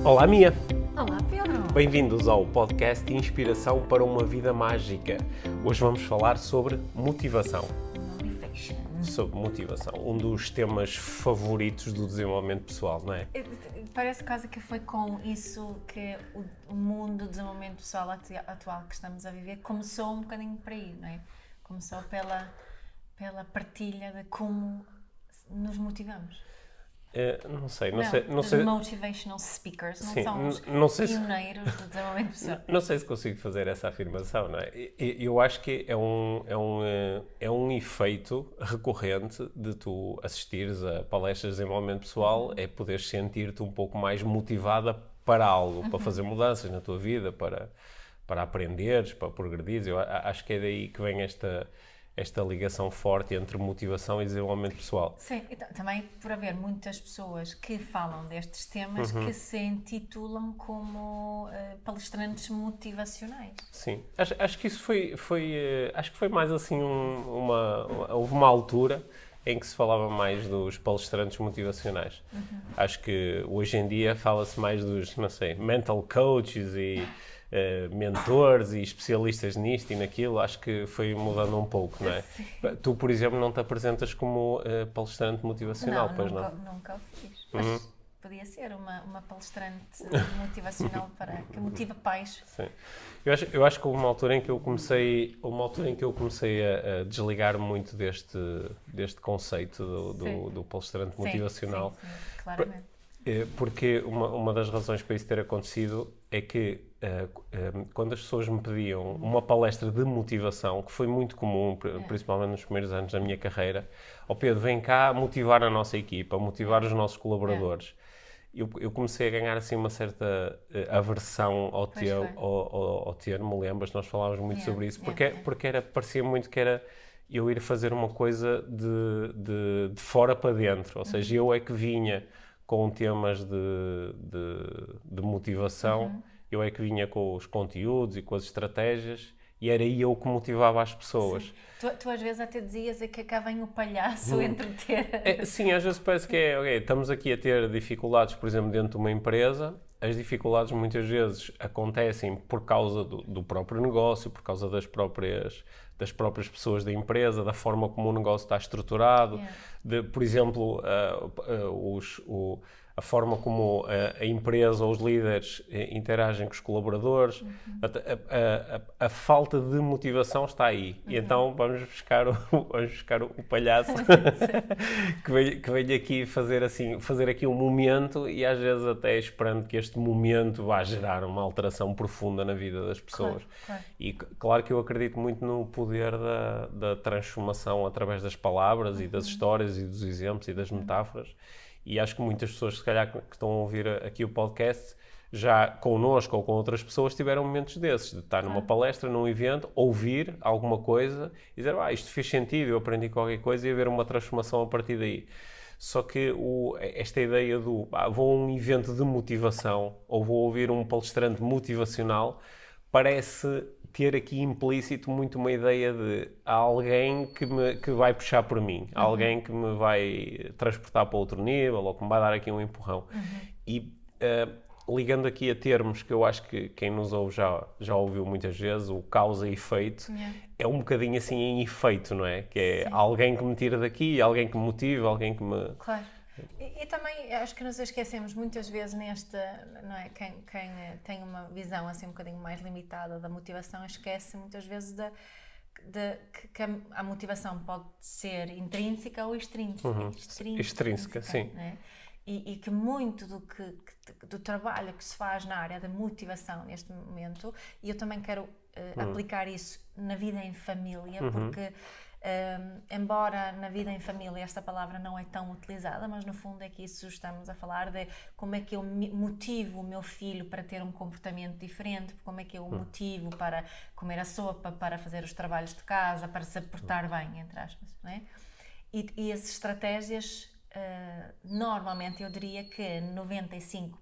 Olá, Mia! Olá, Pedro! Bem-vindos ao podcast Inspiração para uma Vida Mágica. Hoje vamos falar sobre motivação. Sobre motivação, um dos temas favoritos do desenvolvimento pessoal, não é? Parece quase que foi com isso que o mundo do desenvolvimento pessoal atual que estamos a viver começou um bocadinho por aí, não é? Começou pela partilha de como nos motivamos. Não sei. Os motivational speakers não são os pioneiros do desenvolvimento pessoal. Não sei se consigo fazer essa afirmação, não é? Eu acho que é um efeito recorrente de tu assistires a palestras de desenvolvimento pessoal, é poderes sentir-te um pouco mais motivada para algo, para fazer mudanças na tua vida, para aprenderes, para progredires. Eu acho que é daí que vem esta ligação forte entre motivação e desenvolvimento pessoal. Sim, então, também por haver muitas pessoas que falam destes temas que se intitulam como palestrantes motivacionais. Sim, acho que isso acho que foi mais assim houve uma altura em que se falava mais dos palestrantes motivacionais. Acho que hoje em dia fala-se mais dos, não sei, mental coaches e mentores e especialistas nisto e naquilo. Acho que foi mudando um pouco, não é? Sim. Tu, por exemplo, não te apresentas como palestrante motivacional, pois não? Nunca o fiz. Mas podia ser uma palestrante motivacional que motiva pais. Sim. Eu acho que houve uma altura em que eu comecei a desligar muito deste conceito do palestrante motivacional. Sim, claramente. Porque uma das razões para isso ter acontecido é que quando as pessoas me pediam uma palestra de motivação, que foi muito comum, principalmente nos primeiros anos da minha carreira, Pedro, vem cá motivar a nossa equipa, motivar os nossos colaboradores. Eu comecei a ganhar assim uma certa aversão ao termo, lembras? Nós falávamos muito sobre isso, porque parecia muito que era eu ir fazer uma coisa de fora para dentro, ou seja, eu é que vinha com temas de motivação, eu é que vinha com os conteúdos e com as estratégias e era eu que motivava as pessoas. Sim. Tu às vezes até dizias que cá vem o palhaço entreter. Sim, às vezes parece que estamos aqui a ter dificuldades, por exemplo, dentro de uma empresa. As dificuldades muitas vezes acontecem por causa do próprio negócio, por causa das próprias pessoas da empresa, da forma como o negócio está estruturado, por exemplo, a forma como a empresa ou os líderes interagem com os colaboradores. A falta de motivação está aí. E então vamos buscar o palhaço que vem aqui fazer aqui um momento e às vezes até esperando que este momento vá gerar uma alteração profunda na vida das pessoas. Claro. E claro que eu acredito muito no poder da transformação através das palavras e das histórias e dos exemplos e das metáforas. E acho que muitas pessoas, se calhar, que estão a ouvir aqui o podcast, já connosco ou com outras pessoas, tiveram momentos desses, de estar numa palestra, num evento, ouvir alguma coisa e dizer, isto fez sentido, eu aprendi qualquer coisa e haver uma transformação a partir daí. Só que esta ideia vou a um evento de motivação ou vou ouvir um palestrante motivacional, parece ter aqui implícito muito uma ideia de alguém que vai puxar por mim, alguém que me vai transportar para outro nível ou que me vai dar aqui um empurrão. E ligando aqui a termos que eu acho que quem nos ouve já ouviu muitas vezes, o causa e efeito, é um bocadinho assim em efeito, não é? Que é alguém que me tira daqui, alguém que me motiva, alguém que me... Claro. E também acho que nos esquecemos muitas vezes não é? Quem tem uma visão assim um bocadinho mais limitada da motivação esquece muitas vezes que a motivação pode ser intrínseca ou extrínseca, sim. Não é? E que muito do trabalho que se faz na área da motivação neste momento, e eu também quero aplicar isso na vida em família, porque embora na vida em família esta palavra não é tão utilizada, mas no fundo é que isso estamos a falar de como é que eu motivo o meu filho para ter um comportamento diferente, como é que eu o motivo para comer a sopa, para fazer os trabalhos de casa, para se portar bem, entre aspas, não é? E as estratégias, normalmente eu diria que 95%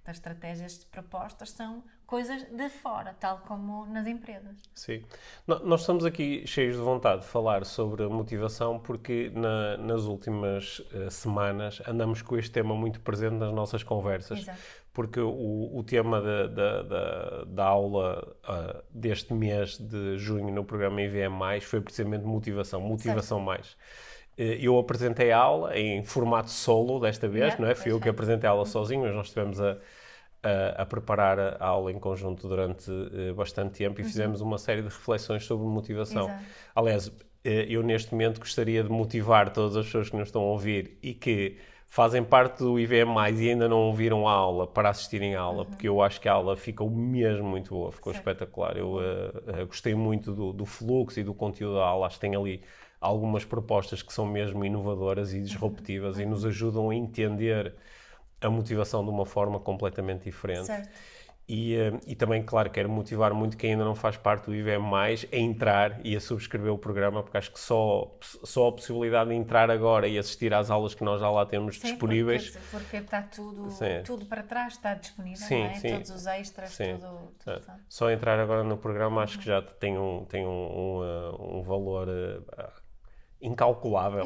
das estratégias propostas são coisas de fora, tal como nas empresas. Sim. Nós estamos aqui cheios de vontade de falar sobre a motivação porque nas últimas semanas andamos com este tema muito presente nas nossas conversas. Exato. porque o tema da aula deste mês de junho no programa IVM+, foi precisamente motivação certo. Mais. Eu apresentei a aula em formato solo desta vez, não é? Fui eu que apresentei a aula sozinho, mas nós estivemos a preparar a aula em conjunto durante bastante tempo e fizemos uma série de reflexões sobre motivação. Exato. Aliás, eu neste momento gostaria de motivar todas as pessoas que nos estão a ouvir e que fazem parte do IVM+, e ainda não ouviram a aula, para assistirem à aula, porque eu acho que a aula ficou mesmo muito boa, ficou espetacular. Eu gostei muito do fluxo e do conteúdo da aula, acho que tem ali algumas propostas que são mesmo inovadoras e disruptivas e nos ajudam a entender a motivação de uma forma completamente diferente. Certo. E também, claro, quero motivar muito quem ainda não faz parte do IVM+, a entrar e a subscrever o programa, porque acho que só a possibilidade de entrar agora e assistir às aulas que nós já lá temos disponíveis... Porque está tudo para trás, está disponível, não é? Todos os extras, tudo está. Só entrar agora no programa acho que já tem um valor... incalculável.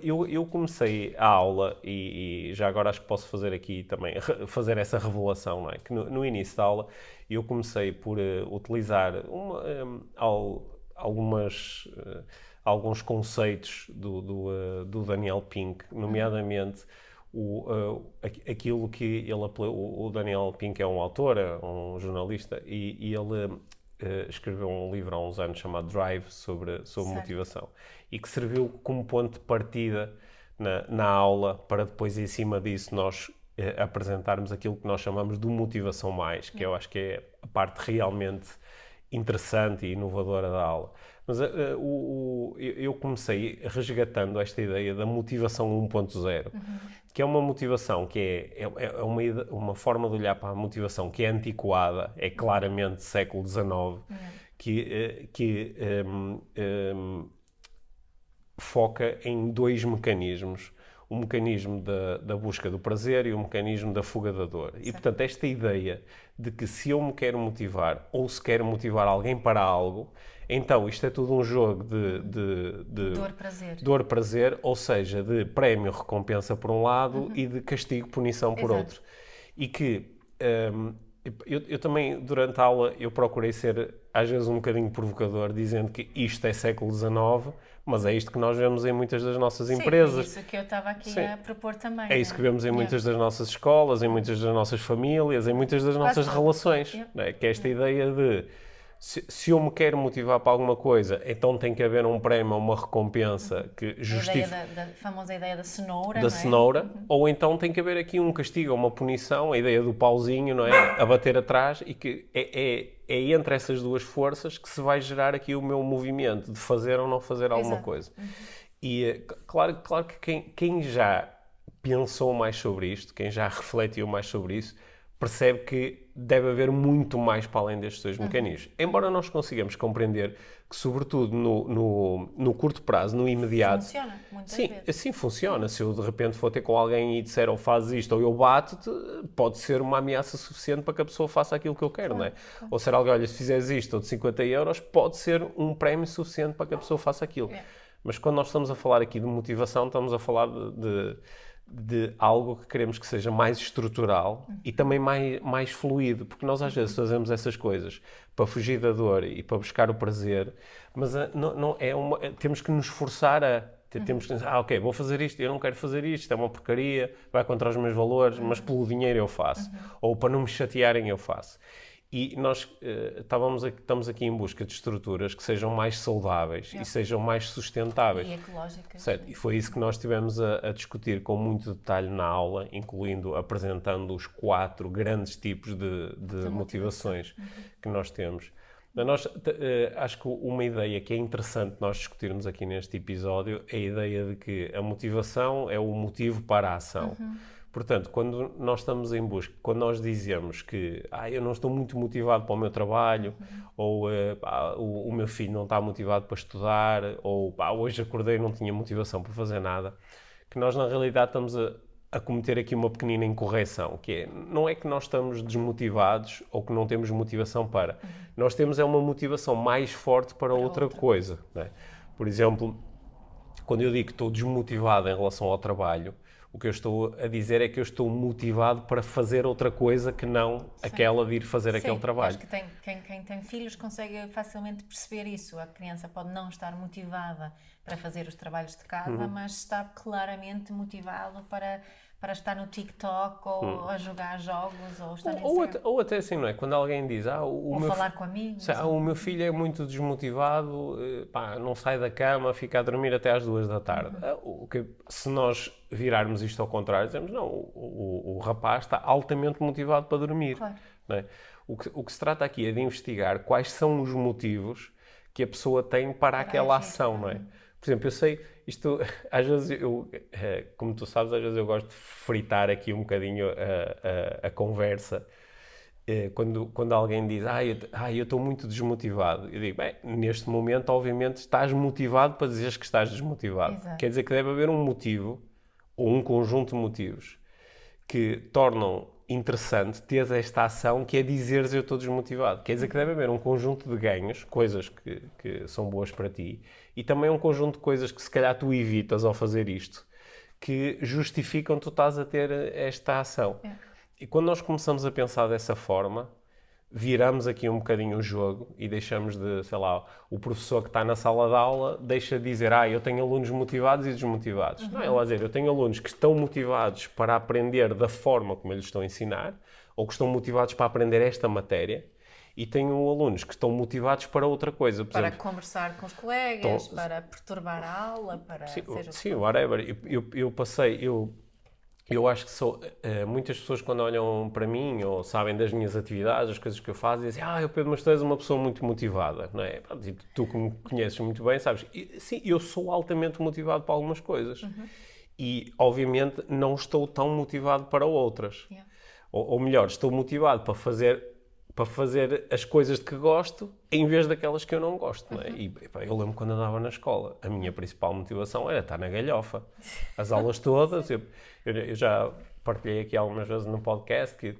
Eu comecei a aula e já agora acho que posso fazer aqui também, fazer essa revelação, não é? Que no início da aula eu comecei por utilizar alguns conceitos do Daniel Pink, nomeadamente aquilo que ele o Daniel Pink é um autor, é um jornalista, e ele escreveu um livro há uns anos chamado Drive sobre motivação e que serviu como ponto de partida na aula para depois, em cima disso, nós apresentarmos aquilo que nós chamamos de motivação mais, que eu acho que é a parte realmente interessante e inovadora da aula. Mas eu comecei resgatando esta ideia da motivação 1.0, que é uma motivação que é uma forma de olhar para a motivação que é antiquada, é claramente século XIX, que foca em dois mecanismos. O mecanismo da busca do prazer e o mecanismo da fuga da dor. Certo. E, portanto, esta ideia de que se eu me quero motivar ou se quero motivar alguém para algo, então isto é tudo um jogo de dor-prazer, ou seja, de prémio-recompensa por um lado e de castigo-punição por outro. E que eu também, durante a aula, eu procurei ser, às vezes, um bocadinho provocador, dizendo que isto é século XIX, mas é isto que nós vemos em muitas das nossas empresas. É isso que eu estava aqui a propor também. É isso que vemos em muitas das nossas escolas, em muitas das nossas famílias, em muitas das nossas relações. Né? Que é esta ideia de, se eu me quero motivar para alguma coisa, então tem que haver um prémio, uma recompensa que justifique... A famosa ideia da cenoura, da cenoura, ou então tem que haver aqui um castigo, uma punição, a ideia do pauzinho, não é? A bater atrás, e que é entre essas duas forças que se vai gerar aqui o meu movimento de fazer ou não fazer alguma coisa. E claro que quem já pensou mais sobre isto, quem já refletiu mais sobre isso, percebe que deve haver muito mais para além destes dois mecanismos. Embora nós consigamos compreender que, sobretudo no curto prazo, no imediato... Funciona, muitas vezes. Assim funciona. Se eu de repente for ter com alguém e disser ou fazes isto ou eu bato-te, pode ser uma ameaça suficiente para que a pessoa faça aquilo que eu quero, não é? Ou ser alguém, olha, se fizeres isto ou de 50 euros, pode ser um prémio suficiente para que a pessoa faça aquilo. Mas quando nós estamos a falar aqui de motivação, estamos a falar de algo que queremos que seja mais estrutural e também mais fluido, porque nós às vezes fazemos essas coisas para fugir da dor e para buscar o prazer, mas temos que nos forçar temos que dizer, ok, vou fazer isto, eu não quero fazer isto, é uma porcaria, vai contra os meus valores, mas pelo dinheiro eu faço, ou para não me chatearem eu faço. E nós estamos aqui em busca de estruturas que sejam mais saudáveis e sejam mais sustentáveis. E ecológicas. Certo? E foi isso que nós estivemos a discutir com muito detalhe na aula, apresentando os 4 grandes tipos de motivações que nós temos. Acho que uma ideia que é interessante nós discutirmos aqui neste episódio é a ideia de que a motivação é o motivo para a ação. Portanto, quando nós estamos em busca, quando nós dizemos que eu não estou muito motivado para o meu trabalho, ou o meu filho não está motivado para estudar, ou hoje acordei e não tinha motivação para fazer nada, que nós na realidade estamos a cometer aqui uma pequenina incorreção, que não é que nós estamos desmotivados ou que não temos motivação para. Nós temos uma motivação mais forte para outra coisa. Não é? Por exemplo, quando eu digo que estou desmotivado em relação ao trabalho, O que eu estou a dizer é que eu estou motivado para fazer outra coisa que não aquela de ir fazer aquele trabalho. Acho que quem tem filhos consegue facilmente perceber isso. A criança pode não estar motivada para fazer os trabalhos de casa, mas está claramente motivado para estar no TikTok ou a jogar jogos ou estar ou até assim, não é? Quando alguém diz ou falar com amigos. O meu filho é muito desmotivado, pá, não sai da cama, fica a dormir até às 2 da tarde. Se nós virarmos isto ao contrário, dizemos, não, o rapaz está altamente motivado para dormir. Claro. Não é? O que se trata aqui é de investigar quais são os motivos que a pessoa tem para aquela ação, não é? Por exemplo, eu sei, isto, às vezes, como tu sabes, às vezes eu gosto de fritar aqui um bocadinho a conversa. Quando alguém diz, eu estou muito desmotivado, eu digo, bem, neste momento, obviamente, estás motivado para dizeres que estás desmotivado. Exato. Quer dizer que deve haver um motivo, ou um conjunto de motivos, que tornam interessante teres esta ação que é dizeres eu estou desmotivado. Quer dizer que deve haver um conjunto de ganhos, coisas que são boas para ti, e também um conjunto de coisas que se calhar tu evitas ao fazer isto, que justificam tu estás a ter esta ação. E quando nós começamos a pensar dessa forma, viramos aqui um bocadinho o jogo e deixamos de, sei lá, o professor que está na sala de aula deixa de dizer, eu tenho alunos motivados e desmotivados. Não, ele vai dizer, eu tenho alunos que estão motivados para aprender da forma como eles estão a ensinar, ou que estão motivados para aprender esta matéria, e tenho alunos que estão motivados para outra coisa. Por para exemplo, conversar com os colegas, para perturbar a aula, para sim, whatever. Eu acho que muitas pessoas quando olham para mim ou sabem das minhas atividades, as coisas que eu faço, dizem, Pedro, mas tu és uma pessoa muito motivada, não é? E tu que me conheces muito bem, sabes, sim, eu sou altamente motivado para algumas coisas e, obviamente, não estou tão motivado para outras. Yeah. Ou melhor, estou motivado para fazer as coisas de que gosto em vez daquelas que eu não gosto, não é? E eu lembro quando andava na escola, a minha principal motivação era estar na galhofa. As aulas todas, eu já partilhei aqui algumas vezes no podcast que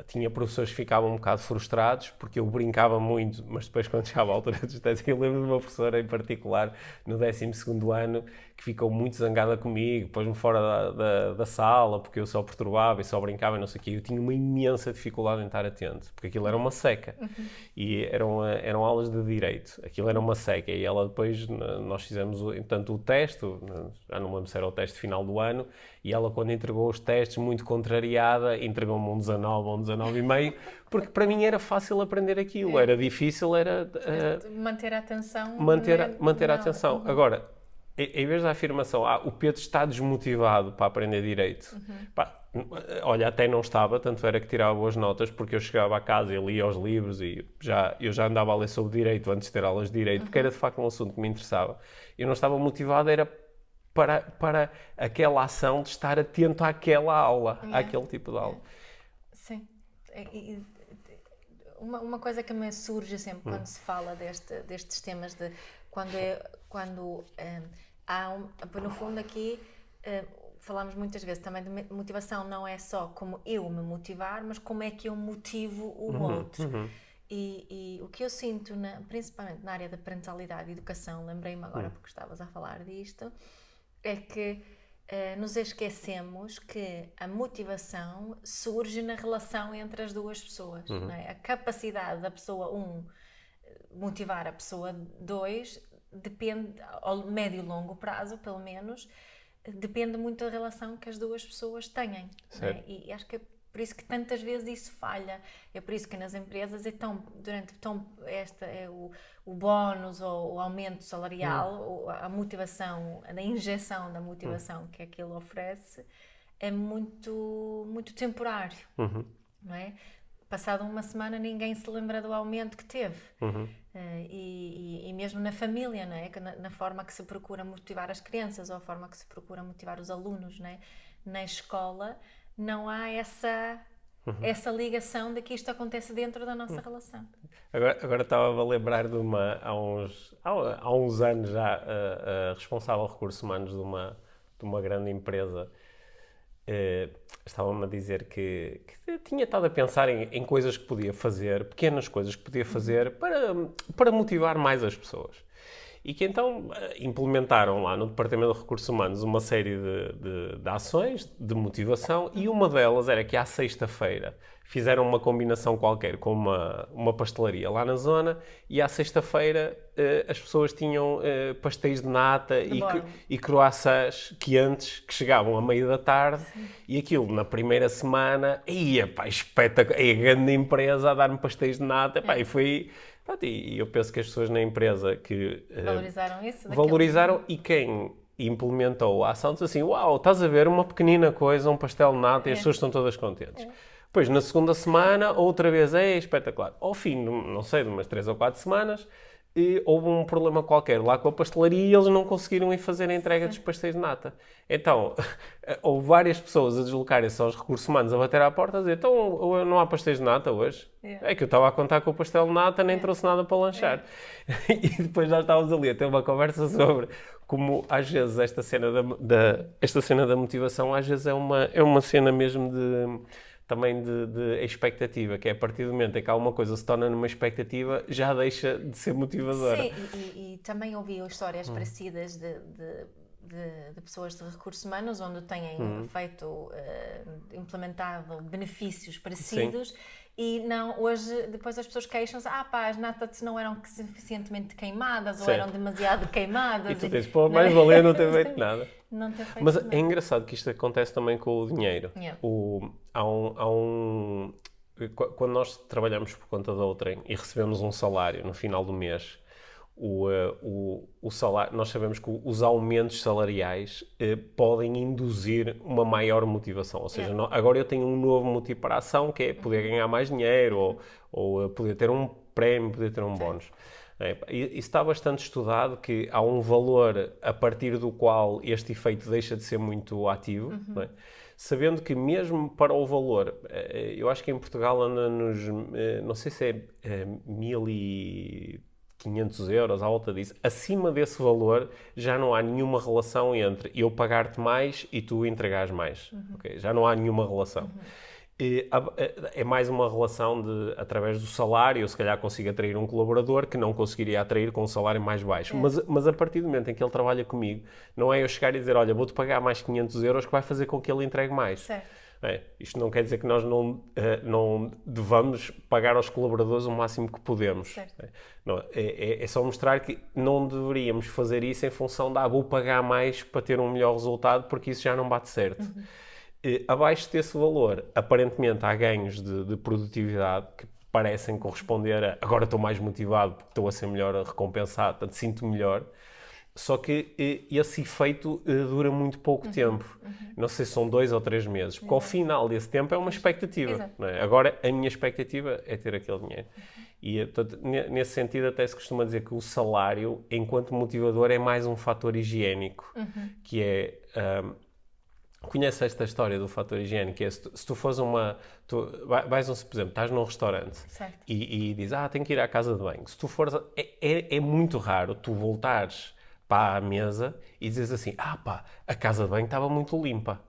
tinha professores que ficavam um bocado frustrados porque eu brincava muito, mas depois quando chegava a altura dos testes, eu lembro de uma professora em particular no 12º ano que ficou muito zangada comigo, pôs-me fora da sala porque eu só perturbava e só brincava e não sei o quê. Eu tinha uma imensa dificuldade em estar atento, porque aquilo era uma seca e eram aulas de direito, aquilo era uma seca e ela depois, nós fizemos o teste, já não me lembro se era o teste final do ano, e ela quando entregou os testes, muito contrariada, entregou-me um 19 ou um 19,5, porque para mim era fácil aprender aquilo, era difícil, era... manter a atenção. Manter a atenção. Agora, em vez da afirmação, o Pedro está desmotivado para aprender direito, olha, até não estava, tanto era que tirava boas notas, porque eu chegava a casa e lia os livros e eu já andava a ler sobre direito antes de ter aulas de direito, porque era de facto um assunto que me interessava. Eu não estava motivado, era para aquela ação de estar atento àquela aula, àquele tipo de aula. Sim. Uma coisa que me surge sempre quando se fala destes temas de quando há no fundo aqui falamos muitas vezes também de motivação, não é só como eu me motivar, mas como é que eu motivo o outro. E o que eu sinto, principalmente na área da parentalidade e educação, lembrei-me agora porque estavas a falar disto, é que nos esquecemos que a motivação surge na relação entre as duas pessoas. Não é? A capacidade da pessoa 1 motivar a pessoa 2 depende, ao médio e longo prazo, pelo menos, depende muito da relação que as duas pessoas têm. Não é? E acho que é por isso que tantas vezes isso falha. É por isso que nas empresas o bónus ou o aumento salarial, a motivação, a injeção da motivação que aquilo oferece é muito, muito temporário, não é? Passado uma semana ninguém se lembra do aumento que teve. E mesmo na família, não é? Na forma que se procura motivar as crianças ou a forma que se procura motivar os alunos, não é? Na escola não há essa ligação de que isto acontece dentro da nossa relação. Agora estava a lembrar de há uns anos já, a responsável de recursos humanos de uma grande empresa estava-me a dizer que tinha estado a pensar em coisas que podia fazer, pequenas coisas que podia fazer para motivar mais as pessoas. e que então implementaram lá no Departamento de Recursos Humanos uma série de ações de motivação, e uma delas era que à sexta-feira fizeram uma combinação qualquer com uma pastelaria lá na zona, e à sexta-feira as pessoas tinham pastéis de nata e croissants quentes que chegavam à meia da tarde. Sim. E aquilo na primeira semana, espetacular, a grande empresa a dar-me pastéis de nata, e foi... E eu penso que as pessoas na empresa que valorizaram isso, valorizaram, e quem implementou a ação disse assim: uau, estás a ver uma pequenina coisa, um pastel de nata, e as pessoas estão todas contentes. Pois, na segunda semana, outra vez espetacular. Ao fim, não sei, de umas 3 ou 4 semanas, houve um problema qualquer lá com a pastelaria e eles não conseguiram ir fazer a entrega dos pastéis de nata. Então, houve várias pessoas a deslocarem-se aos recursos humanos, a bater à porta, a dizer: então, não há pastéis de nata hoje? É que eu estava a contar com o pastel de nata, nem trouxe nada para lanchar. E depois já estávamos ali a ter uma conversa sobre como, às vezes, esta cena da motivação, às vezes é uma cena mesmo também de expectativa, que é a partir do momento em que alguma coisa se torna numa expectativa, já deixa de ser motivadora. Sim, e também ouvi histórias parecidas de pessoas de recursos humanos onde têm implementado benefícios parecidos. Sim. E não, hoje, depois as pessoas queixam-se: as natas não eram suficientemente queimadas, ou eram demasiado queimadas. E tu dizes: mais valia não ter feito nada. Não ter feito Mas nada. É engraçado que isto acontece também com o dinheiro. Yeah. Quando nós trabalhamos por conta da outrem e recebemos um salário no final do mês, o salário, nós sabemos que os aumentos salariais podem induzir uma maior motivação. Ou seja, agora eu tenho um novo motivo para a ação, que é poder ganhar mais dinheiro, ou poder ter um prémio, poder ter um bónus. Isso está bastante estudado, que há um valor a partir do qual este efeito deixa de ser muito ativo, não é? Sabendo que mesmo para o valor, eu acho que em Portugal anda nos, não sei se é 1.500 euros, à volta disso. Acima desse valor já não há nenhuma relação entre eu pagar-te mais e tu entregares mais. Okay? Já não há nenhuma relação. É mais uma relação de, através do salário, eu se calhar consigo atrair um colaborador que não conseguiria atrair com um salário mais baixo. Mas a partir do momento em que ele trabalha comigo, não é eu chegar e dizer: olha, vou-te pagar mais 500 euros que vai fazer com que ele entregue mais. Certo. Isto não quer dizer que nós não devamos pagar aos colaboradores o máximo que podemos. Não, é só mostrar que não deveríamos fazer isso em função de vou pagar mais para ter um melhor resultado, porque isso já não bate certo. Abaixo desse valor, aparentemente há ganhos de produtividade que parecem corresponder a agora estou mais motivado porque estou a ser melhor recompensado, portanto sinto melhor. Só que esse efeito dura muito pouco tempo. Não sei se são 2 ou 3 meses, porque ao final desse tempo é uma expectativa. Não é? Agora, a minha expectativa é ter aquele dinheiro. E, portanto, nesse sentido, até se costuma dizer que o salário, enquanto motivador, é mais um fator higiênico, que é... Conhece esta história do fator higiênico? Que é, se tu fores por exemplo, estás num restaurante e dizes: tenho que ir à casa de banho. Se tu fores... É muito raro tu voltares para a mesa e dizes assim: a casa de banho estava muito limpa.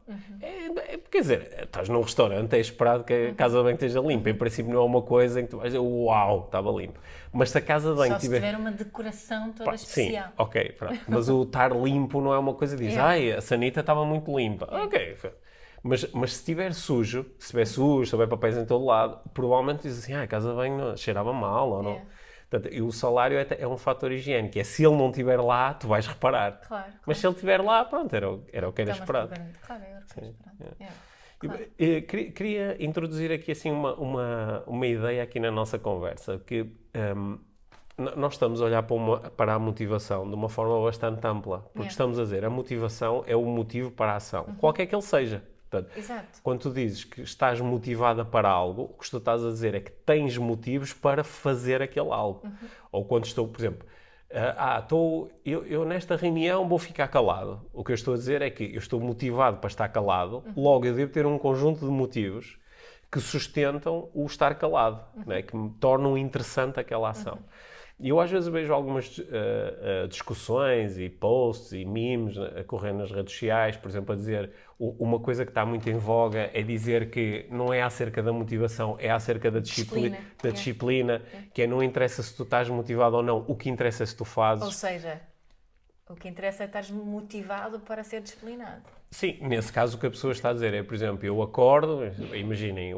Quer dizer, estás num restaurante, é esperado que a casa de banho esteja limpa. Em princípio não é uma coisa em que tu vais dizer: uau, estava limpa. Mas se a casa de banho só se tiver uma decoração toda especial. Sim, ok, pronto. Mas o estar limpo não é uma coisa que diz: a sanita estava muito limpa. Ok, mas se estiver sujo, se houver papéis em todo lado, provavelmente diz assim: a casa de banho cheirava mal ou não. Portanto, e o salário é um fator higiênico. Se ele não estiver lá, tu vais reparar. Claro. Mas se ele estiver lá, pronto, era o que era esperado. Claro, era o que era esperado. Claro. Queria introduzir aqui assim uma ideia aqui na nossa conversa, que nós estamos a olhar para a motivação de uma forma bastante ampla, porque estamos a dizer: a motivação é o motivo para a ação, qualquer que ele seja. Portanto, exato. Quando tu dizes que estás motivada para algo, o que tu estás a dizer é que tens motivos para fazer aquele algo. Ou quando estou, por exemplo, eu nesta reunião vou ficar calado. O que eu estou a dizer é que eu estou motivado para estar calado, logo eu devo ter um conjunto de motivos que sustentam o estar calado, né? Que me tornam interessante aquela ação. E eu às vezes vejo algumas discussões e posts e memes a correr nas redes sociais, por exemplo, a dizer uma coisa que está muito em voga é dizer que não é acerca da motivação, é acerca da disciplina, que não interessa se tu estás motivado ou não, o que interessa é se tu fazes. Ou seja, O que interessa é estar motivado para ser disciplinado. Sim, nesse caso o que a pessoa está a dizer é, por exemplo, eu acordo, imaginem,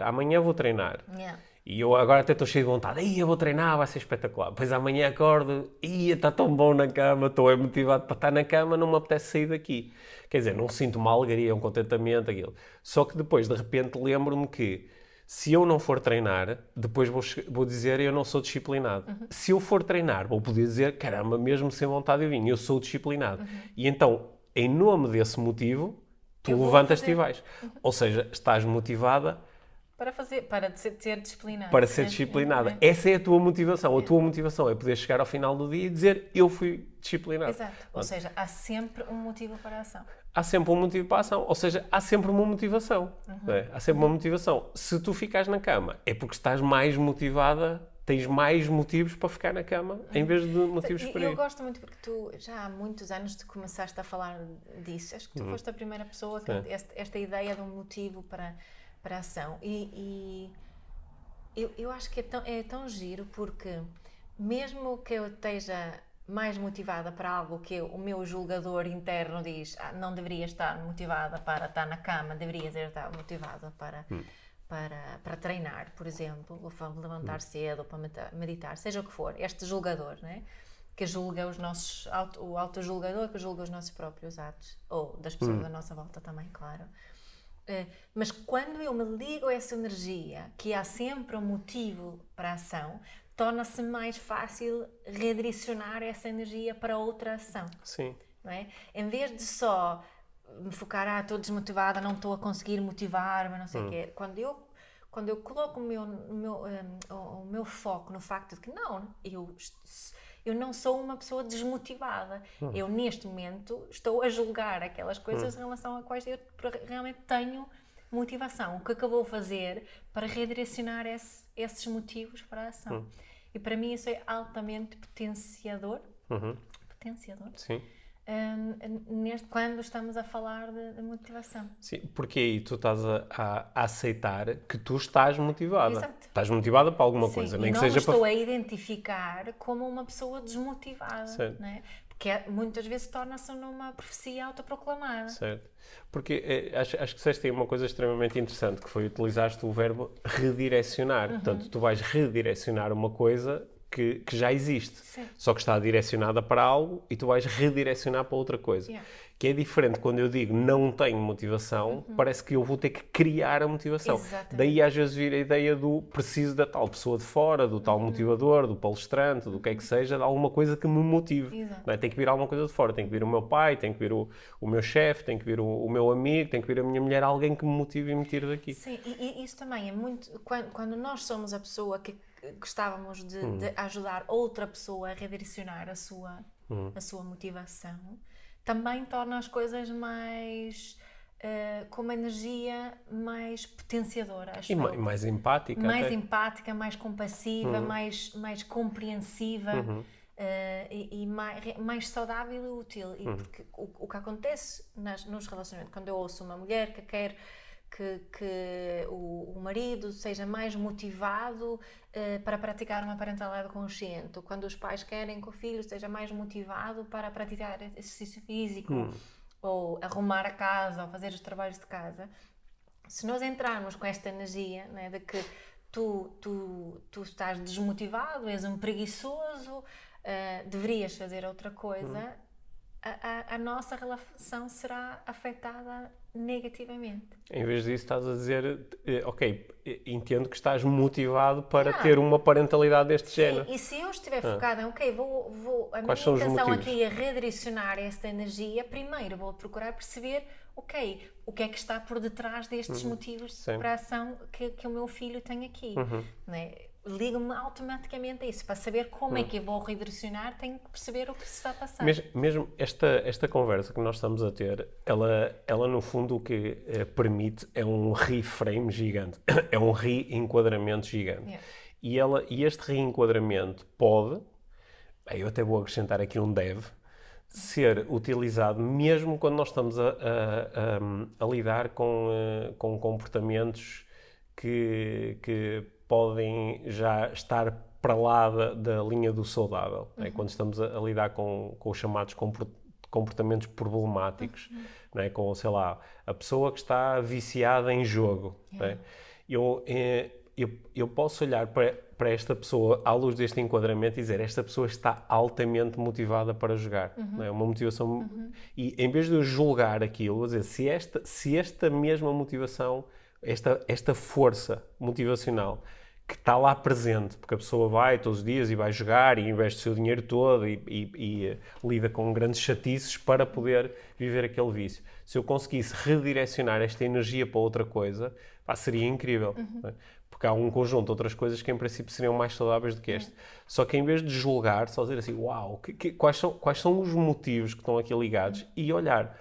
amanhã vou treinar. Yeah. E eu agora até estou cheio de vontade. Eu vou treinar, vai ser espetacular. Depois amanhã acordo. Está tão bom na cama. Estou motivado para estar na cama. Não me apetece sair daqui. Quer dizer, não sinto uma alegria, um contentamento, aquilo. Só que depois, de repente, lembro-me que se eu não for treinar, depois vou dizer eu não sou disciplinado. Se eu for treinar, vou poder dizer, caramba, mesmo sem vontade eu vim, eu sou disciplinado. E então, em nome desse motivo, tu levantas-te e vais. Ou seja, estás motivada para ser disciplinado. para ser disciplinada. Essa é a tua motivação. A tua motivação é poder chegar ao final do dia e dizer eu fui disciplinado. Exato. Ou seja, há sempre um motivo para a ação. Há sempre um motivo para a ação. Ou seja, há sempre uma motivação. Não é? Há sempre uma motivação. Se tu ficares na cama, é porque estás mais motivada, tens mais motivos para ficar na cama, em vez de motivos para ir. Eu gosto muito porque tu, já há muitos anos, tu começaste a falar disso. Acho que tu foste a primeira pessoa que esta ideia de um motivo para a ação. E eu acho que é tão giro porque mesmo que eu esteja mais motivada para algo que o meu julgador interno diz não deveria estar motivada para estar na cama, deveria estar motivada para treinar, por exemplo, ou para levantar cedo, ou para meditar, seja o que for, este julgador, né? Que julga o autojulgador que julga os nossos próprios atos, ou das pessoas da nossa volta também, claro. Mas quando eu me ligo a essa energia, que há sempre um motivo para a ação, torna-se mais fácil redirecionar essa energia para outra ação. Sim. Não é? Em vez de só me focar, estou desmotivada, não estou a conseguir motivar-me, não sei o quê. Quando eu coloco o meu foco no facto de que não, eu não sou uma pessoa desmotivada. Eu, neste momento, estou a julgar aquelas coisas em relação a quais eu realmente tenho motivação. O que é que eu vou fazer para redirecionar esses motivos para a ação? E para mim isso é altamente potenciador. Potenciador? Sim. Quando estamos a falar de motivação. Sim, porque aí tu estás a aceitar que tu estás motivada. Exato. Estás motivada para alguma Sim, coisa. e Nem que não seja me estou a identificar como uma pessoa desmotivada. Certo. Não é? Porque muitas vezes torna-se numa profecia autoproclamada. Certo. Porque acho que disseste aí uma coisa extremamente interessante, que foi utilizaste o verbo redirecionar. Portanto, tu vais redirecionar uma coisa que já existe, só que está direcionada para algo e tu vais redirecionar para outra coisa. Que é diferente quando eu digo não tenho motivação, parece que eu vou ter que criar a motivação. Exatamente. Daí às vezes vir a ideia do preciso da tal pessoa de fora, do tal motivador, do palestrante, do que é que seja, de alguma coisa que me motive. Não é? Tem que vir alguma coisa de fora, tem que vir o meu pai, tem que vir o meu chefe, tem que vir o meu amigo, tem que vir a minha mulher, alguém que me motive e me tire daqui. Sim, e isso também é muito... Quando nós somos a pessoa que gostávamos de ajudar outra pessoa a redirecionar a sua motivação, também torna as coisas mais... com uma energia mais potenciadora, acho E mais empática. Mais até. empática, mais compassiva, mais compreensiva e mais saudável e útil. E porque o que acontece nos relacionamentos, quando eu ouço uma mulher que quer que o marido seja mais motivado para praticar uma parentalidade consciente, ou quando os pais querem que o filho seja mais motivado para praticar exercício físico, ou arrumar a casa, ou fazer os trabalhos de casa, se nós entrarmos com esta energia, né, de que tu estás desmotivado, és um preguiçoso, deverias fazer outra coisa, a nossa relação será afetada negativamente. Em vez disso estás a dizer, ok, entendo que estás motivado para ter uma parentalidade deste género. E se eu estiver focada em, ok, a minha Quais são os intenção motivos? aqui é redirecionar esta energia, primeiro vou procurar perceber, ok, o que é que está por detrás destes motivos para a ação que o meu filho tem aqui. Né? Ligo-me automaticamente a isso. Para saber como é que eu vou redirecionar, tenho que perceber o que se está a passar. Mesmo esta conversa que nós estamos a ter, ela no fundo o que permite é um reframe gigante, é um reenquadramento gigante. E este reenquadramento pode, eu até vou acrescentar aqui um deve, ser utilizado mesmo quando nós estamos a lidar com comportamentos que podem já estar para lá da linha do saudável, né? Quando estamos a lidar com os chamados comportamentos problemáticos, né? Com, sei lá, a pessoa que está viciada em jogo. Né? Eu posso olhar para esta pessoa à luz deste enquadramento e dizer, esta pessoa está altamente motivada para jogar. Né? Uma motivação... E em vez de eu julgar aquilo, vou dizer, se esta mesma motivação, esta força motivacional que está lá presente, porque a pessoa vai todos os dias e vai jogar e investe o seu dinheiro todo e lida com grandes chatices para poder viver aquele vício. Se eu conseguisse redirecionar esta energia para outra coisa, seria incrível. Né? Porque há um conjunto de outras coisas que em princípio seriam mais saudáveis do que este. Só que em vez de julgar, só dizer assim, uau, quais são os motivos que estão aqui ligados e olhar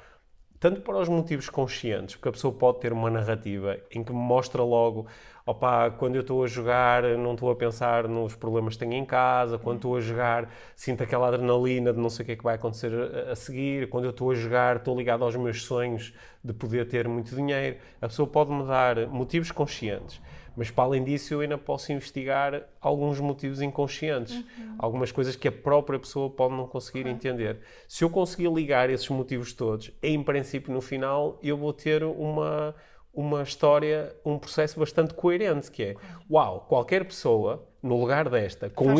tanto para os motivos conscientes, porque a pessoa pode ter uma narrativa em que me mostra logo, opá, quando eu estou a jogar não estou a pensar nos problemas que tenho em casa, quando estou a jogar sinto aquela adrenalina de não sei o que é que vai acontecer a seguir, quando eu estou a jogar estou ligado aos meus sonhos de poder ter muito dinheiro. A pessoa pode-me dar motivos conscientes, mas para além disso eu ainda posso investigar alguns motivos inconscientes, algumas coisas que a própria pessoa pode não conseguir entender. Se eu conseguir ligar esses motivos todos, em princípio no final eu vou ter uma história, um processo bastante coerente, que é, uau, qualquer pessoa no lugar desta, com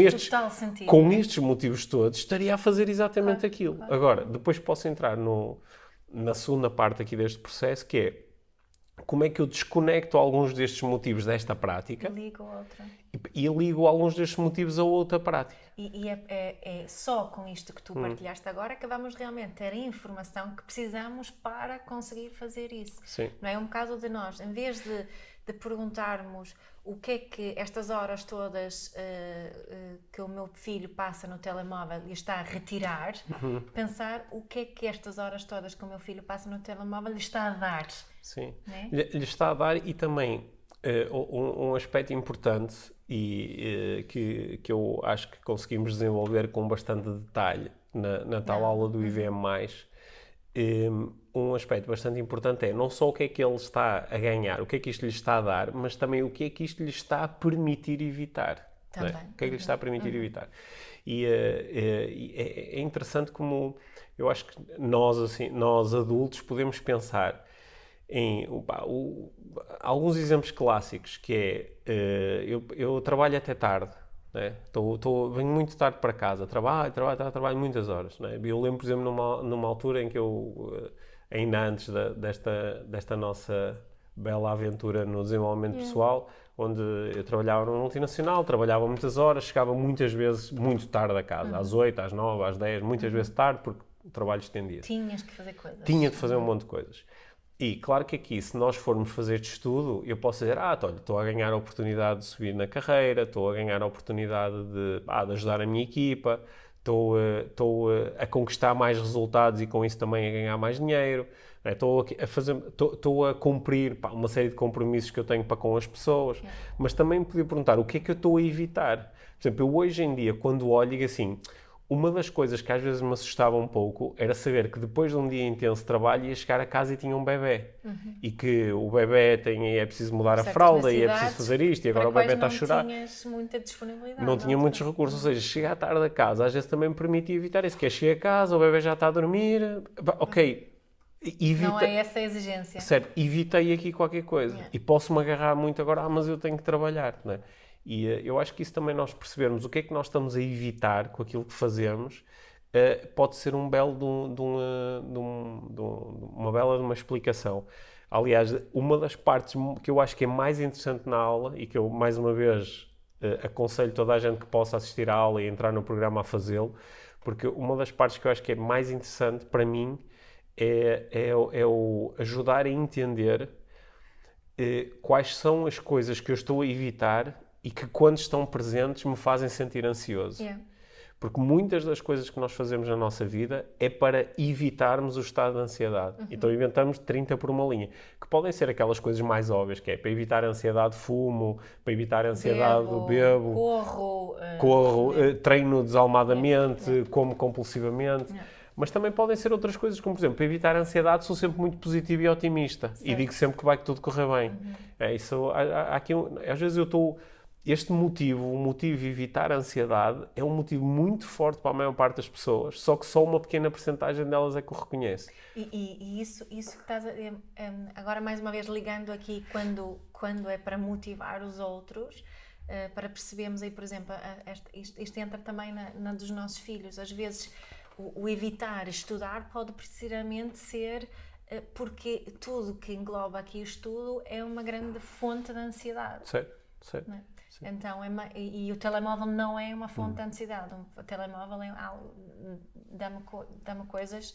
estes motivos todos, estaria a fazer exatamente aquilo. Agora, depois posso entrar na segunda parte aqui deste processo, que é como é que eu desconecto alguns destes motivos desta prática e ligo alguns destes motivos a outra prática. E é só com isto que tu partilhaste agora que vamos realmente ter a informação que precisamos para conseguir fazer isso. Sim. Não é um bocado de nós, em vez de perguntarmos o que é que estas horas todas que o meu filho passa no telemóvel e está a retirar, pensar o que é que estas horas todas que o meu filho passa no telemóvel lhe está a dar. Sim, né? Lhe está a dar, e também um aspecto importante e que eu acho que conseguimos desenvolver com bastante detalhe na tal aula do IVM+, um aspecto bastante importante é não só o que é que ele está a ganhar, o que é que isto lhe está a dar, mas também o que é que isto lhe está a permitir evitar. Também. Né? O que é que lhe está a permitir evitar. E é interessante como eu acho que nós adultos podemos pensar em alguns exemplos clássicos, que é, eu trabalho até tarde, né? Venho muito tarde para casa, trabalho muitas horas. Né? Eu lembro, por exemplo, numa altura em que eu, ainda antes desta nossa bela aventura no desenvolvimento pessoal, onde eu trabalhava numa multinacional, trabalhava muitas horas, chegava muitas vezes muito tarde a casa, às 8, às 9, às 10, muitas vezes tarde, porque o trabalho estendia. Tinhas que fazer coisas. Tinha de fazer um monte de coisas. E claro que aqui, se nós formos fazer este estudo, eu posso dizer, olha, estou a ganhar a oportunidade de subir na carreira, estou a ganhar a oportunidade de ajudar a minha equipa, estou a conquistar mais resultados e com isso também a ganhar mais dinheiro, estou a cumprir uma série de compromissos que eu tenho para com as pessoas, mas também me podia perguntar o que é que eu estou a evitar. Por exemplo, eu hoje em dia, quando olho, digo assim, uma das coisas que às vezes me assustava um pouco era saber que depois de um dia intenso de trabalho ia chegar a casa e tinha um bebê. E que o bebê é preciso mudar a fralda e é preciso fazer isto e agora o bebê está a chorar. Não tinhas muita disponibilidade. Não tinha muitos recursos, ou seja, chegar tarde a casa às vezes também me permitia evitar isso, que é chegar a casa, o bebê já está a dormir, ok, não é essa a exigência. Certo, evitei aqui qualquer coisa e posso-me agarrar muito agora, mas eu tenho que trabalhar, não é? E eu acho que isso também, nós percebermos o que é que nós estamos a evitar com aquilo que fazemos, pode ser uma bela de uma explicação. Aliás, uma das partes que eu acho que é mais interessante na aula e que eu, mais uma vez, aconselho toda a gente que possa assistir à aula e entrar no programa a fazê-lo, porque uma das partes que eu acho que é mais interessante para mim é o ajudar a entender quais são as coisas que eu estou a evitar e que, quando estão presentes, me fazem sentir ansioso. Porque muitas das coisas que nós fazemos na nossa vida é para evitarmos o estado de ansiedade. Então inventamos 30 por uma linha, que podem ser aquelas coisas mais óbvias, que é para evitar a ansiedade fumo, para evitar a ansiedade bebo, corro, treino desalmadamente, como compulsivamente. Mas também podem ser outras coisas, como, por exemplo, para evitar a ansiedade, sou sempre muito positivo e otimista. Certo. E digo sempre que vai tudo correr bem. Às vezes eu estou este motivo, o motivo de evitar a ansiedade, é um motivo muito forte para a maior parte das pessoas, só que só uma pequena porcentagem delas é que o reconhece. E isso que estás a, agora mais uma vez ligando aqui quando é para motivar os outros, para percebermos aí, por exemplo, isto entra também na dos nossos filhos. Às vezes o evitar estudar pode precisamente ser porque tudo que engloba aqui o estudo é uma grande fonte de ansiedade. Certo. Não é? Então, e o telemóvel não é uma fonte de ansiedade. O telemóvel dá-me coisas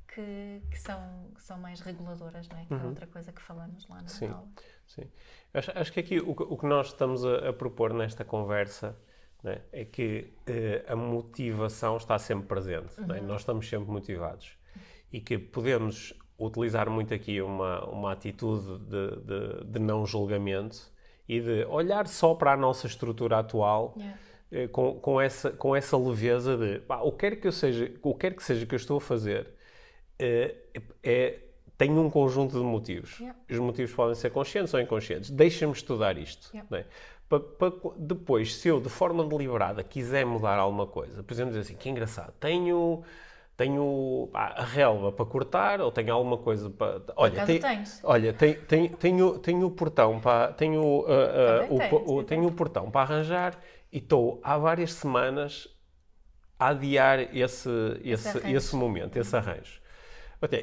que são mais reguladoras, não é? Que é outra coisa que falamos lá na aula. Sim. Acho que aqui o que nós estamos a propor nesta conversa, não é? É que a motivação está sempre presente. Não é? Nós estamos sempre motivados. E que podemos utilizar muito aqui uma atitude de não julgamento e de olhar só para a nossa estrutura atual com essa leveza de o que quer que seja que eu estou a fazer tem um conjunto de motivos. Os motivos podem ser conscientes ou inconscientes. Deixa-me estudar isto. Não é? Para depois, se eu de forma deliberada quiser mudar alguma coisa, por exemplo, dizer assim, que engraçado, tenho a relva para cortar ou tenho alguma coisa para... Tenho o portão para... Tenho o portão para arranjar e estou há várias semanas a adiar esse momento, esse arranjo.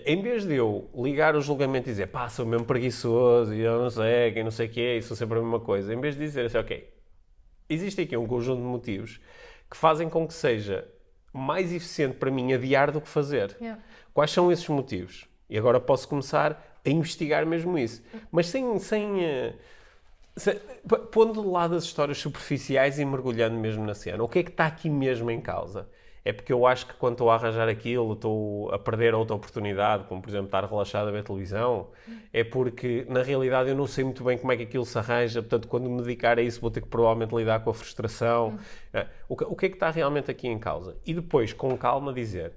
Em vez de eu ligar o julgamento e dizer sou mesmo preguiçoso e eu não sei o quê, e sou sempre a mesma coisa, em vez de dizer assim, existe aqui um conjunto de motivos que fazem com que seja mais eficiente para mim adiar do que fazer. Quais são esses motivos? E agora posso começar a investigar mesmo isso. Mas sem pondo de lado as histórias superficiais e mergulhando mesmo na cena. O que é que está aqui mesmo em causa? É porque eu acho que quando estou a arranjar aquilo, estou a perder outra oportunidade, como por exemplo estar relaxado a ver televisão, é porque na realidade eu não sei muito bem como é que aquilo se arranja, portanto quando me dedicar a isso vou ter que provavelmente lidar com a frustração. O que é que está realmente aqui em causa? E depois, com calma, dizer,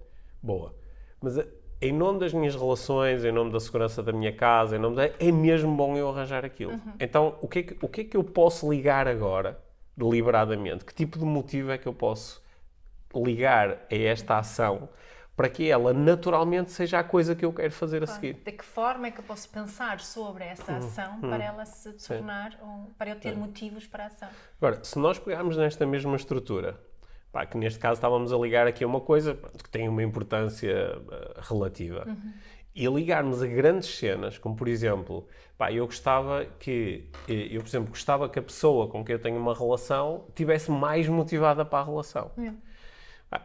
mas em nome das minhas relações, em nome da segurança da minha casa, é mesmo bom eu arranjar aquilo. Então, o que é que eu posso ligar agora, deliberadamente? Que tipo de motivo é que eu posso ligar a esta ação para que ela naturalmente seja a coisa que eu quero fazer a seguir? De que forma é que eu posso pensar sobre essa ação para ela se tornar, para eu ter motivos para a ação? Agora, se nós pegarmos nesta mesma estrutura, que neste caso estávamos a ligar aqui a uma coisa que tem uma importância relativa, e ligarmos a grandes cenas, como por exemplo, eu gostava que a pessoa com quem eu tenho uma relação tivesse mais motivada para a relação.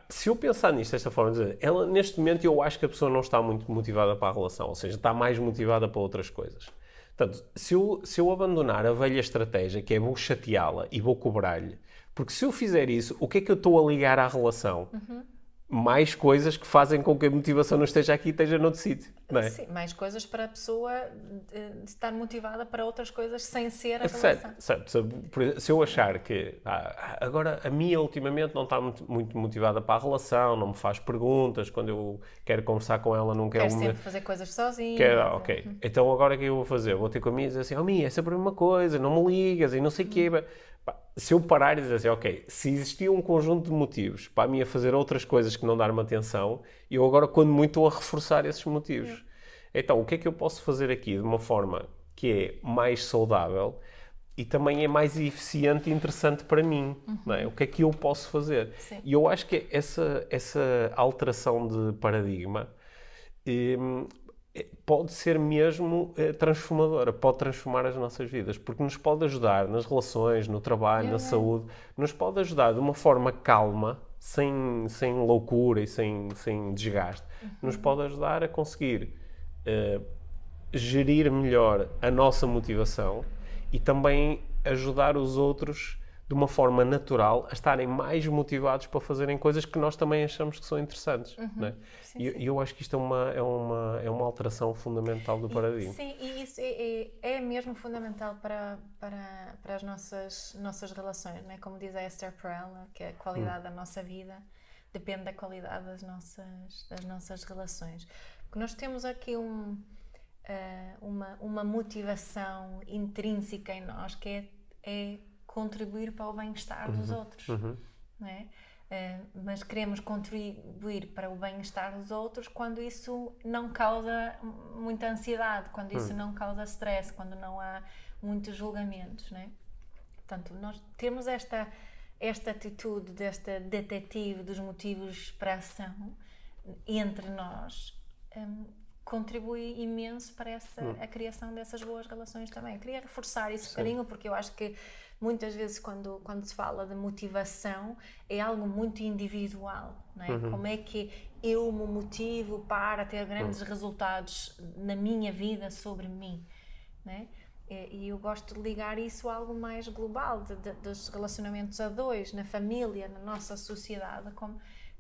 Se eu pensar nisto desta forma, ela, neste momento eu acho que a pessoa não está muito motivada para a relação, ou seja, está mais motivada para outras coisas. Portanto, se eu abandonar a velha estratégia, que é vou chateá-la e vou cobrar-lhe, porque se eu fizer isso, o que é que eu estou a ligar à relação? Mais coisas que fazem com que a motivação não esteja aqui e esteja noutro sítio, não é? Sim, mais coisas para a pessoa estar motivada para outras coisas sem ser a relação. Certo. Se eu achar que agora a minha ultimamente não está muito motivada para a relação, não me faz perguntas, quando eu quero conversar com ela não quero... Quer sempre fazer coisas sozinho. Então agora o que eu vou fazer? Vou ter com a minha e dizer assim, Mia, é sempre a mesma coisa, não me ligas e não sei o quê. Se eu parar e dizer assim, se existia um conjunto de motivos para a minha fazer outras coisas que não dar-me atenção, eu agora, quando muito, estou a reforçar esses motivos. Então, o que é que eu posso fazer aqui de uma forma que é mais saudável e também é mais eficiente e interessante para mim? Não é? O que é que eu posso fazer? Sim. E eu acho que essa alteração de paradigma pode ser mesmo transformadora, pode transformar as nossas vidas, porque nos pode ajudar nas relações, no trabalho, na saúde, nos pode ajudar de uma forma calma, sem loucura e sem desgaste, nos pode ajudar a conseguir gerir melhor a nossa motivação e também ajudar os outros de uma forma natural a estarem mais motivados para fazerem coisas que nós também achamos que são interessantes. Não é? E eu acho que isto é uma alteração fundamental do paradigma. Sim, e isso é mesmo fundamental para as nossas relações, não é? Como diz a Esther Perel, que a qualidade da nossa vida depende da qualidade das nossas relações. Porque nós temos aqui uma motivação intrínseca em nós que é contribuir para o bem-estar dos outros, não é? Mas queremos contribuir para o bem-estar dos outros quando isso não causa muita ansiedade, quando isso não causa stress, quando não há muitos julgamentos, não é? Portanto, nós temos esta atitude desta detetive dos motivos para a ação entre nós, contribui imenso para a criação dessas boas relações também. Eu queria reforçar isso um bocadinho, porque eu acho que muitas vezes quando se fala de motivação é algo muito individual, não é? Como é que eu me motivo para ter grandes resultados na minha vida sobre mim, não é? E eu gosto de ligar isso a algo mais global, dos relacionamentos a dois, na família, na nossa sociedade,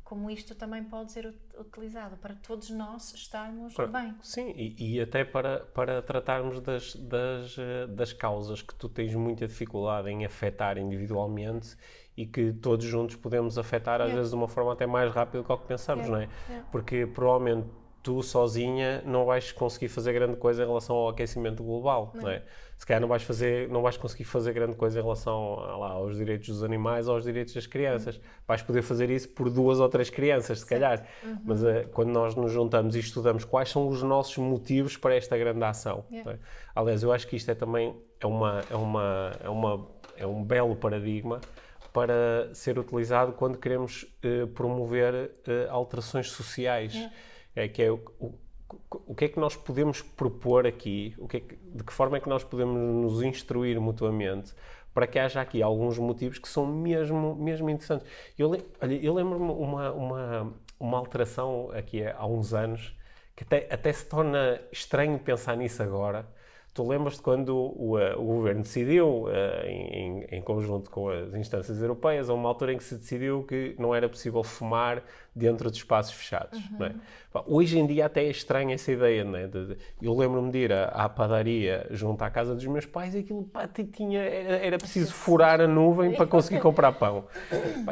como isto também pode ser utilizado para todos nós estarmos bem. Sim, e até para tratarmos das causas que tu tens muita dificuldade em afetar individualmente e que todos juntos podemos afetar, às vezes de uma forma até mais rápida do que o que pensamos, não é? Porque provavelmente tu sozinha não vais conseguir fazer grande coisa em relação ao aquecimento global, não é? Se calhar não vais conseguir fazer grande coisa em relação aos direitos dos animais ou aos direitos das crianças. Vais poder fazer isso por 2 ou 3 crianças, se calhar. Mas quando nós nos juntamos e estudamos quais são os nossos motivos para esta grande ação. Não é? Aliás, eu acho que isto também é um belo paradigma para ser utilizado quando queremos promover alterações sociais. O que é que nós podemos propor aqui, de que forma é que nós podemos nos instruir mutuamente para que haja aqui alguns motivos que são mesmo interessantes. Eu lembro-me uma alteração aqui há uns anos que até se torna estranho pensar nisso agora. Tu lembras-te quando o governo decidiu, em conjunto com as instâncias europeias, a uma altura em que se decidiu que não era possível fumar dentro de espaços fechados, não é? Hoje em dia até é estranho essa ideia, não é? Eu lembro-me de ir à padaria junto à casa dos meus pais e aquilo era preciso furar a nuvem para conseguir comprar pão.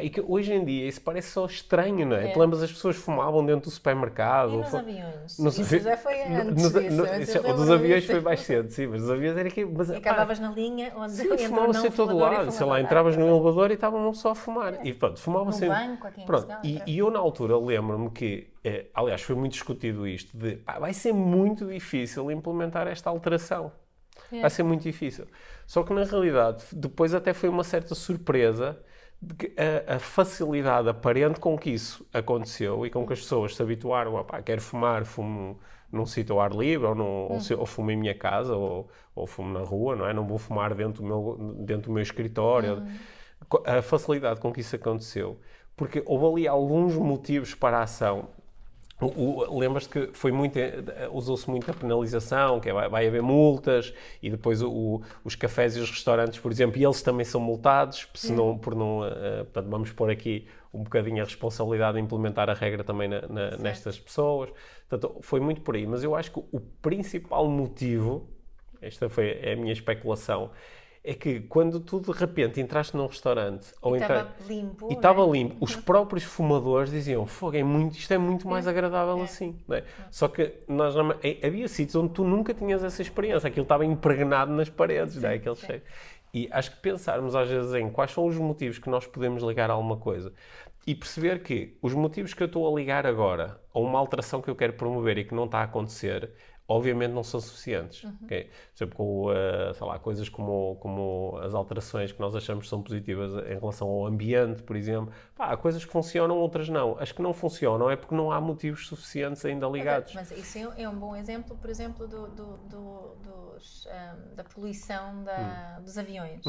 E que hoje em dia isso parece só estranho, não é? Te lembras, as pessoas fumavam dentro do supermercado. E nos aviões? Isso já foi antes disso. O dos aviões foi mais cedo, sim, mas os aviões era que... E acabavas na linha onde fumava-se em todo lado, sei lá, entravas no elevador e estavam só a fumar. E pronto, fumava-se... No banco, aqui em Portugal. E eu na altura lembro-me que, aliás, foi muito discutido isto, vai ser muito difícil implementar esta alteração. Vai ser muito difícil. Só que na realidade, depois até foi uma certa surpresa de que a facilidade aparente com que isso aconteceu e com que as pessoas se habituaram a, quero fumar, fumo num sítio ao ar livre, ou fumo em minha casa, ou fumo na rua, não é? Não vou fumar dentro do meu escritório. A facilidade com que isso aconteceu. Porque houve ali alguns motivos para a ação. Lembras-te que usou-se muito a penalização, que vai haver multas, e depois os cafés e os restaurantes, por exemplo, eles também são multados, portanto, vamos pôr aqui um bocadinho a responsabilidade de implementar a regra também nestas pessoas. Portanto, foi muito por aí. Mas eu acho que o principal motivo, esta é a minha especulação, é que quando tu de repente entraste num restaurante e estava limpo, os próprios fumadores diziam, fogo, isto é muito mais agradável assim. Não é? Só que havia sítios onde tu nunca tinhas essa experiência, aquilo estava impregnado nas paredes, não é? Aquele cheiro. E acho que pensarmos às vezes em quais são os motivos que nós podemos ligar a alguma coisa e perceber que os motivos que eu estou a ligar agora a uma alteração que eu quero promover e que não está a acontecer, obviamente não são suficientes. Okay? Por exemplo, com coisas como as alterações que nós achamos que são positivas em relação ao ambiente, por exemplo. Há coisas que funcionam, outras não. As que não funcionam é porque não há motivos suficientes ainda ligados. Mas isso é um bom exemplo, por exemplo, da poluição dos aviões.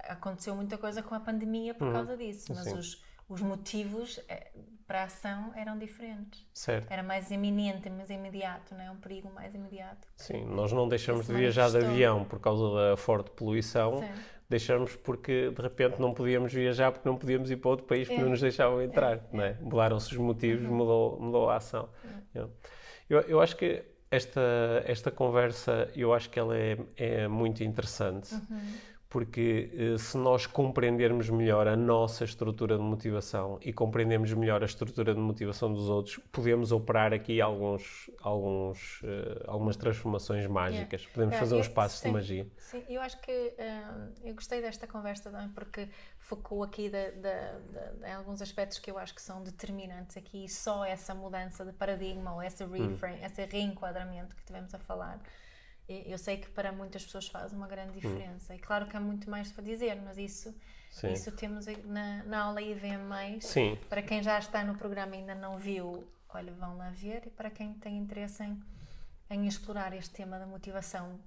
Aconteceu muita coisa com a pandemia por causa disso, mas os motivos para a ação eram diferentes. Certo. Era mais iminente, mais imediato, não é? Um perigo mais imediato. Sim, nós não deixamos de viajar de avião por causa da forte poluição, deixamos porque de repente não podíamos viajar porque não podíamos ir para outro país porque não nos deixavam entrar, não é? Mudaram-se os motivos, mudou a ação. Eu acho que esta conversa, eu acho que ela é muito interessante, porque se nós compreendermos melhor a nossa estrutura de motivação e compreendermos melhor a estrutura de motivação dos outros, podemos operar aqui algumas transformações mágicas. Podemos fazer uns passos de magia. Sim, eu acho que eu gostei desta conversa também porque focou aqui em alguns aspectos que eu acho que são determinantes aqui, e só essa mudança de paradigma ou esse reframe, esse reenquadramento que tivemos a falar. Eu sei que para muitas pessoas faz uma grande diferença. E claro que há muito mais para dizer, mas isso temos na aula IVM+. Sim. Para quem já está no programa e ainda não viu, olha, vão lá ver. E para quem tem interesse em explorar este tema da motivação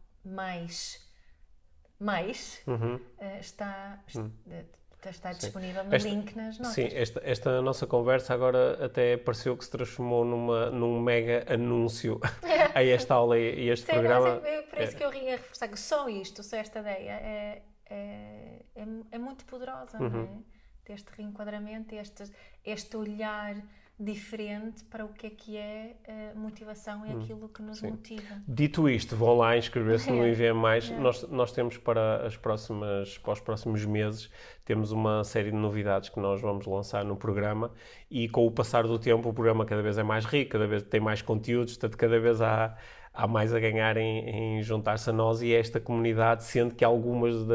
está disponível no link nas notas. Sim, esta nossa conversa agora até pareceu que se transformou num mega anúncio a esta aula e este programa. Por isso que eu ia reforçar que só esta ideia é muito poderosa, não é? Deste reenquadramento, este olhar diferente para o que é motivação e aquilo que nos motiva. Dito isto, vão lá inscrever-se no IVM+. Nós temos para os próximos meses, temos uma série de novidades que nós vamos lançar no programa, e com o passar do tempo o programa cada vez é mais rico, cada vez tem mais conteúdos, portanto cada vez há mais a ganhar em juntar-se a nós e a esta comunidade, sendo que algumas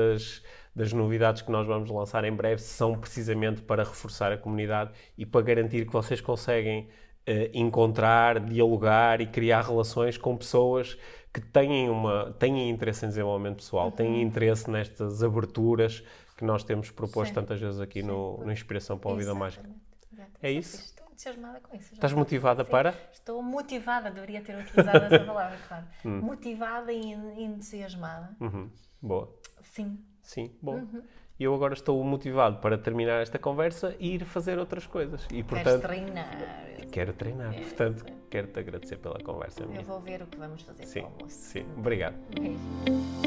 das novidades que nós vamos lançar em breve são precisamente para reforçar a comunidade e para garantir que vocês conseguem encontrar, dialogar e criar relações com pessoas que têm interesse em desenvolvimento pessoal, têm interesse nestas aberturas que nós temos proposto tantas vezes aqui no Inspiração para uma Vida Mágica. É isso? Estou entusiasmada com isso. Estás motivada para? Estou motivada, deveria ter utilizado essa palavra, claro. Motivada e entusiasmada. Boa. Sim, bom. Eu agora estou motivado para terminar esta conversa e ir fazer outras coisas. E, portanto, Quero treinar. Portanto, quero-te agradecer pela conversa. Eu vou ver o que vamos fazer com o almoço. Sim, obrigado. Beijo.